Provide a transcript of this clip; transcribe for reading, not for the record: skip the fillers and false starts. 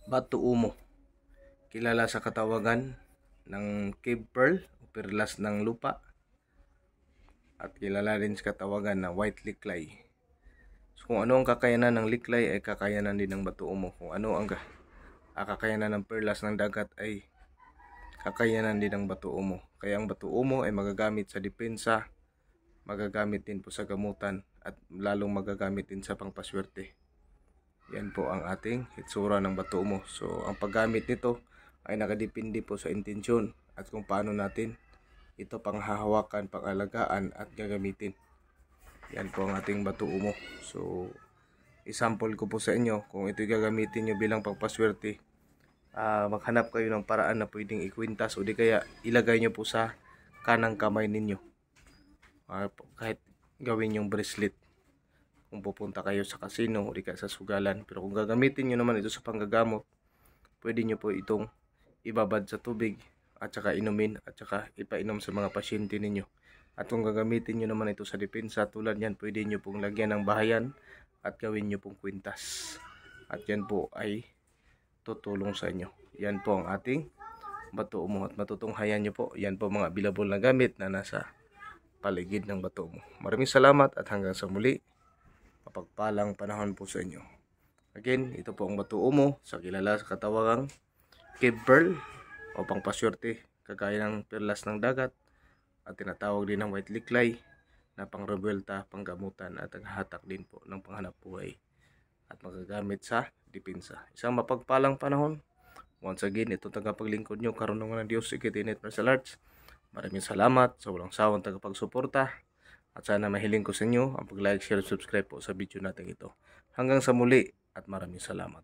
Batu Umo, kilala sa katawagan ng cave pearl o perlas ng lupa, at kilala rin sa katawagan na white liklay. So kung ano ang kakayanan ng liklay ay kakayanan din ng Batu Umo. Kung ano ang kakayanan ng perlas ng dagat ay kakayanan din ng Batu Umo. Kaya ang Batu Umo ay magagamit sa depensa, magagamit din po sa gamutan, at lalong magagamit din sa pangpaswerte. Yan po ang ating hitsura ng Batu Umo. So ang paggamit nito ay nakadepende po sa intensyon at kung paano natin ito panghahawakan, pangalagaan at gagamitin. Yan po ang ating Batu Umo. So isample ko po sa inyo kung ito gagamitin nyo bilang pangpaswerte. Maghanap kayo ng paraan na pwedeng ikwintas o di kaya ilagay nyo po sa kanang kamay ninyo. Kahit gawin yung bracelet kung pupunta kayo sa casino o di kaya sa sugalan. Pero kung gagamitin nyo naman ito sa panggagamot, pwede nyo po itong ibabad sa tubig at saka inumin at saka ipainom sa mga pasyente ninyo. At kung gagamitin nyo naman ito sa depensa, tulad yan, pwede nyo pong lagyan ng bahayan at gawin nyo pong kwintas. At yan po ay tutulong sa inyo. Yan po ang ating Batu Umo at matutunghayan nyo po. Yan po mga available na gamit na nasa paligid ng Batu Umo. Maraming salamat at hanggang sa muli. Mapagpalang panahon po sa inyo. Again, ito po ang Batu Umo sa kilala sa katawagang cave pearl o pangpaswerte, kagaya ng perlas ng dagat, at tinatawag din ng white liklay na pangrebelta, panggamutan at naghahatak din po ng panghanap buhay at magagamit sa depensa. Isang mapagpalang panahon. Once again, ito tagapaglingkod nyo, Karunungan ng Diyos, Ikitinit Martial Arts. Maraming salamat sa walang sawang tagapagsuporta. At sana mahiling ko sa inyo ang pag-like, share, subscribe po sa video natin ito. Hanggang sa muli at maraming salamat.